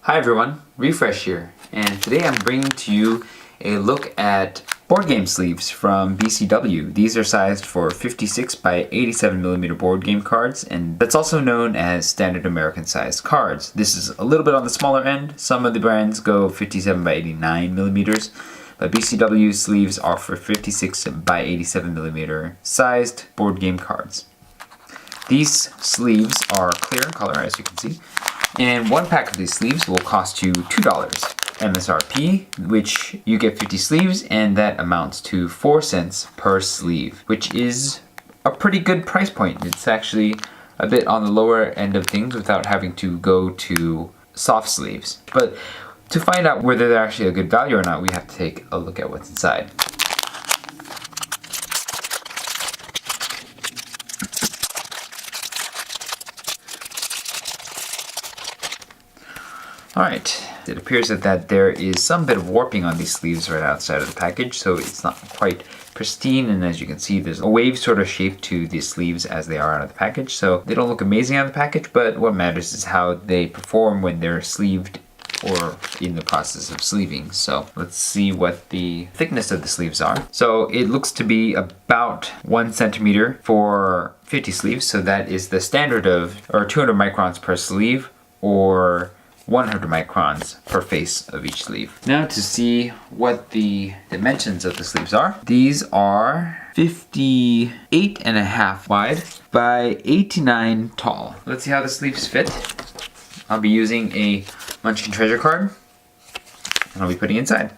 Hi everyone, Refresh here, and today I'm bringing to you a look at board game sleeves from BCW. These are sized for 56 by 87 millimeter board game cards, and that's also known as standard American sized cards. This is a little bit on the smaller end. Some of the brands go 57 by 89 millimeters, but BCW sleeves are for 56 by 87 millimeter sized board game cards. These sleeves are clear in color, as you can see. And one pack of these sleeves will cost you $2 MSRP, which you get 50 sleeves, and that amounts to 4 cents per sleeve, which is a pretty good price point. It's actually a bit on the lower end of things without having to go to soft sleeves. But to find out whether they're actually a good value or not, we have to take a look at what's inside. Alright, it appears that there is some bit of warping on these sleeves right outside of the package, so it's not quite pristine, and as you can see there's a wave sort of shape to the sleeves as they are out of the package, so they don't look amazing out of the package, but what matters is how they perform when they're sleeved or in the process of sleeving. So let's see what the thickness of the sleeves are. So it looks to be about 1 centimeter for 50 sleeves, so that is the standard of, or 200 microns per sleeve, or 100 microns per face of each sleeve. Now to see what the dimensions of the sleeves are. These are 58.5 wide by 89 tall. Let's see how the sleeves fit. I'll be using a Munchkin treasure card, and I'll be putting it inside.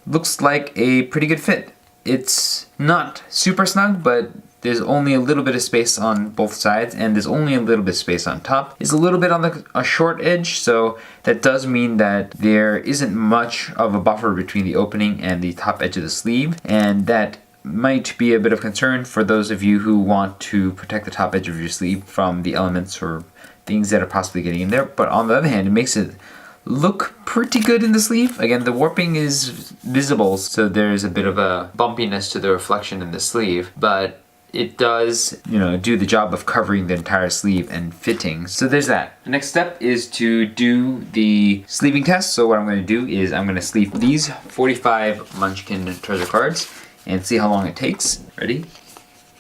Looks like a pretty good fit. It's not super snug, but there's only a little bit of space on both sides, and there's only a little bit of space on top. It's a little bit on a short edge, so that does mean that there isn't much of a buffer between the opening and the top edge of the sleeve, and that might be a bit of concern for those of you who want to protect the top edge of your sleeve from the elements or things that are possibly getting in there. But on the other hand, it makes it look pretty good in the sleeve. Again, the warping is visible, so there's a bit of a bumpiness to the reflection in the sleeve, but it does, do the job of covering the entire sleeve and fitting. So there's that. The next step is to do the sleeving test. So what I'm going to do is I'm going to sleeve these 45 Munchkin treasure cards and see how long it takes. Ready,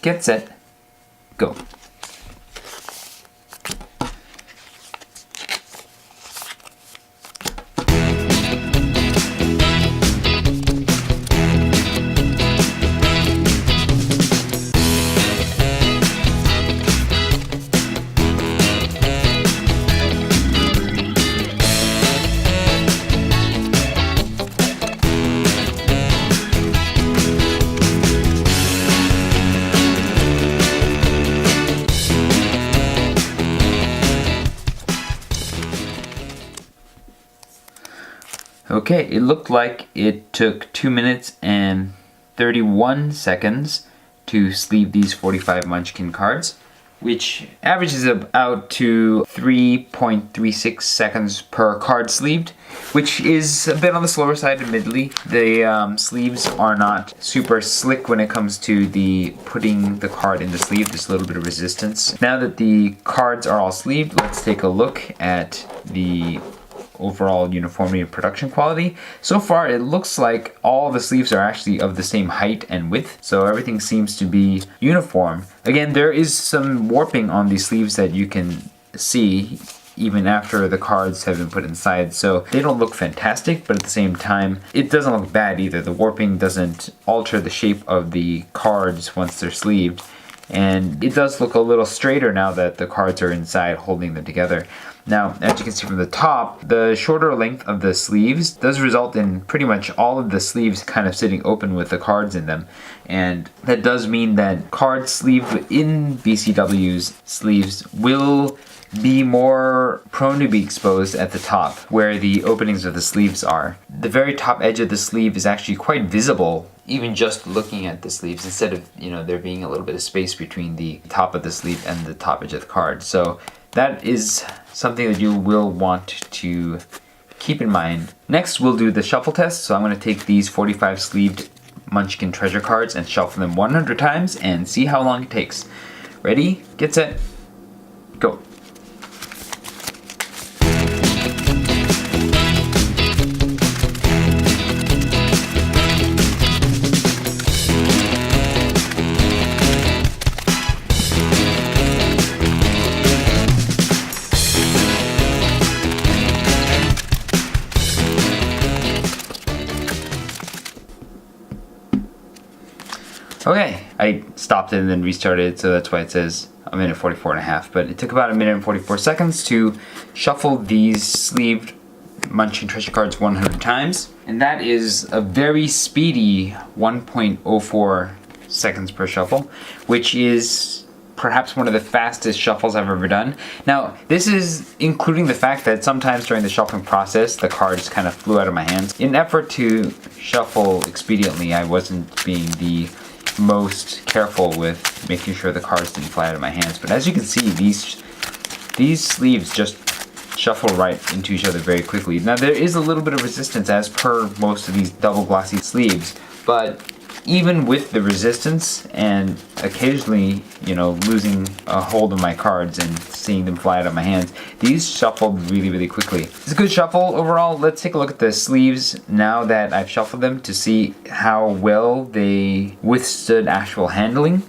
get set, go. Okay, it looked like it took 2 minutes and 31 seconds to sleeve these 45 Munchkin cards, which averages out to 3.36 seconds per card sleeved, which is a bit on the slower side, admittedly. The sleeves are not super slick when it comes to the putting the card in the sleeve. There's a little bit of resistance. Now that the cards are all sleeved, let's take a look at the overall uniformity and production quality. So far it looks like all the sleeves are actually of the same height and width, so everything seems to be uniform. Again, there is some warping on these sleeves that you can see even after the cards have been put inside, so they don't look fantastic, but at the same time it doesn't look bad either. The warping doesn't alter the shape of the cards once they're sleeved, and it does look a little straighter now that the cards are inside holding them together. Now, as you can see from the top, the shorter length of the sleeves does result in pretty much all of the sleeves kind of sitting open with the cards in them. And that does mean that cards sleeved within BCW's sleeves will be more prone to be exposed at the top, where the openings of the sleeves are. The very top edge of the sleeve is actually quite visible, even just looking at the sleeves, instead of, there being a little bit of space between the top of the sleeve and the top edge of the card. So that is something that you will want to keep in mind. Next, we'll do the shuffle test. So I'm going to take these 45 sleeved Munchkin treasure cards and shuffle them 100 times and see how long it takes. Ready, get set, go. Okay, I stopped it and then restarted, so that's why it says a minute 44 and a half. But it took about a minute and 44 seconds to shuffle these sleeved Munchkin treasure cards 100 times. And that is a very speedy 1.04 seconds per shuffle, which is perhaps one of the fastest shuffles I've ever done. Now, this is including the fact that sometimes during the shuffling process, the cards kind of flew out of my hands. In an effort to shuffle expediently, I wasn't being the most careful with making sure the cards didn't fly out of my hands. But as you can see, these sleeves just shuffle right into each other very quickly. Now, there is a little bit of resistance as per most of these double glossy sleeves, but even with the resistance and occasionally, losing a hold of my cards and seeing them fly out of my hands, these shuffled really, really quickly. It's a good shuffle overall. Let's take a look at the sleeves now that I've shuffled them to see how well they withstood actual handling.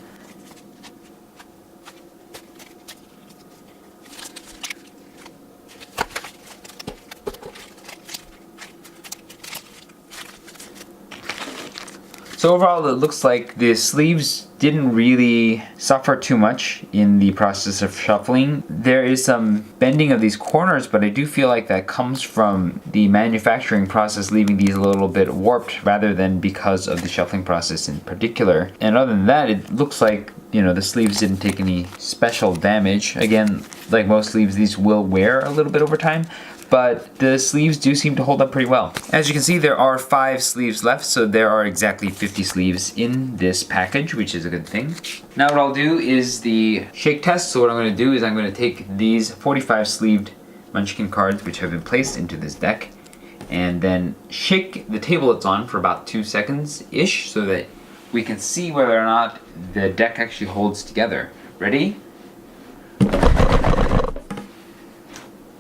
So overall, it looks like the sleeves didn't really suffer too much in the process of shuffling. There is some bending of these corners, but I do feel like that comes from the manufacturing process leaving these a little bit warped rather than because of the shuffling process in particular. And other than that, it looks like, the sleeves didn't take any special damage. Again, like most sleeves, these will wear a little bit over time, but the sleeves do seem to hold up pretty well. As you can see, there are 5 sleeves left, so there are exactly 50 sleeves in this package, which is a good thing. Now what I'll do is the shake test. So what I'm going to do is I'm going to take these 45 sleeved Munchkin cards, which have been placed into this deck, and then shake the table it's on for about 2 seconds-ish so that we can see whether or not the deck actually holds together. Ready?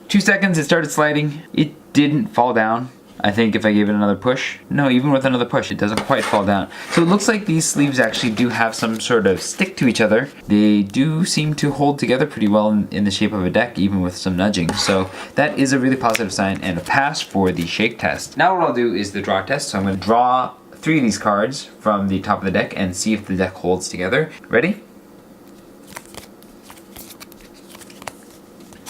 2 seconds, it started sliding. It didn't fall down. I think if I gave it another push. No, even with another push, it doesn't quite fall down. So it looks like these sleeves actually do have some sort of stick to each other. They do seem to hold together pretty well in the shape of a deck, even with some nudging. So that is a really positive sign and a pass for the shake test. Now what I'll do is the draw test. So I'm going to draw 3 of these cards from the top of the deck and see if the deck holds together. Ready?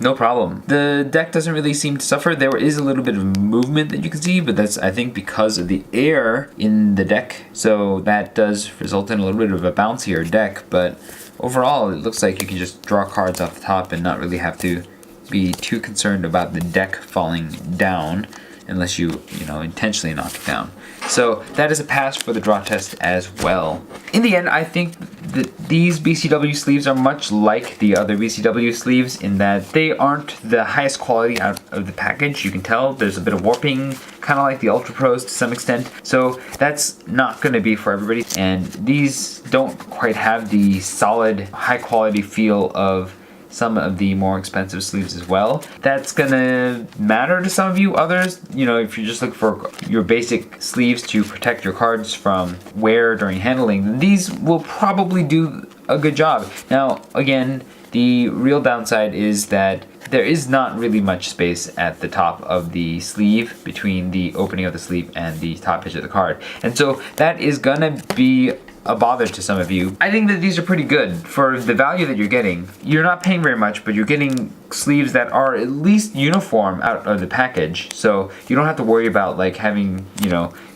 No problem. The deck doesn't really seem to suffer. There is a little bit of movement that you can see, but that's, I think, because of the air in the deck. So that does result in a little bit of a bouncier deck, but overall it looks like you can just draw cards off the top and not really have to be too concerned about the deck falling down unless you intentionally knock it down. So that is a pass for the draw test as well. In the end, I think that these BCW sleeves are much like the other BCW sleeves in that they aren't the highest quality out of the package. You can tell there's a bit of warping, kind of like the Ultra Pros to some extent. So that's not going to be for everybody. And these don't quite have the solid, high quality feel of some of the more expensive sleeves as well. That's gonna matter to some of you. Others, if you're just looking for your basic sleeves to protect your cards from wear during handling, these will probably do a good job. Now, again, the real downside is that there is not really much space at the top of the sleeve between the opening of the sleeve and the top edge of the card. And so that is gonna be a bother to some of you. I think that these are pretty good for the value that you're getting. You're not paying very much, but you're getting sleeves that are at least uniform out of the package. So you don't have to worry about like having,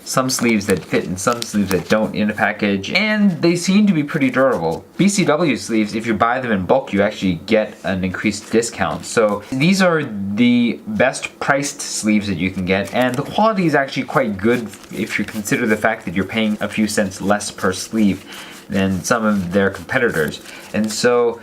some sleeves that fit and some sleeves that don't in a package, and they seem to be pretty durable. BCW sleeves, if you buy them in bulk, you actually get an increased discount. So these are the best priced sleeves that you can get, and the quality is actually quite good if you consider the fact that you're paying a few cents less per sleeve than some of their competitors. And so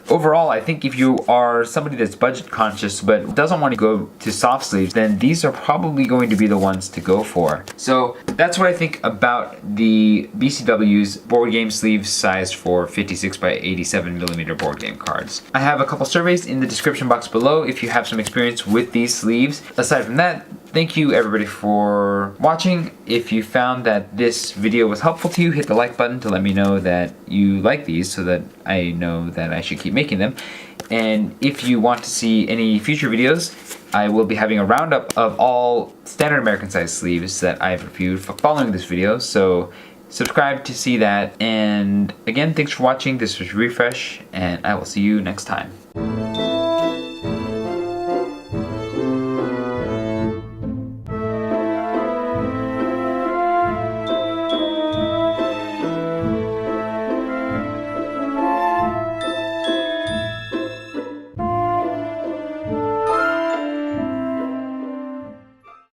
overall, I think if you are somebody that's budget conscious but doesn't want to go to soft sleeves, then these are probably going to be the ones to go for. So that's what I think about the BCW's board game sleeves sized for 56 by 87 millimeter board game cards. I have a couple surveys in the description box below if you have some experience with these sleeves. Aside from that, thank you everybody for watching. If you found that this video was helpful to you, hit the like button to let me know that you like these so that I know that I should keep making them. And if you want to see any future videos, I will be having a roundup of all standard American size sleeves that I've reviewed following this video. So subscribe to see that. And again, thanks for watching. This was Refresh, and I will see you next time.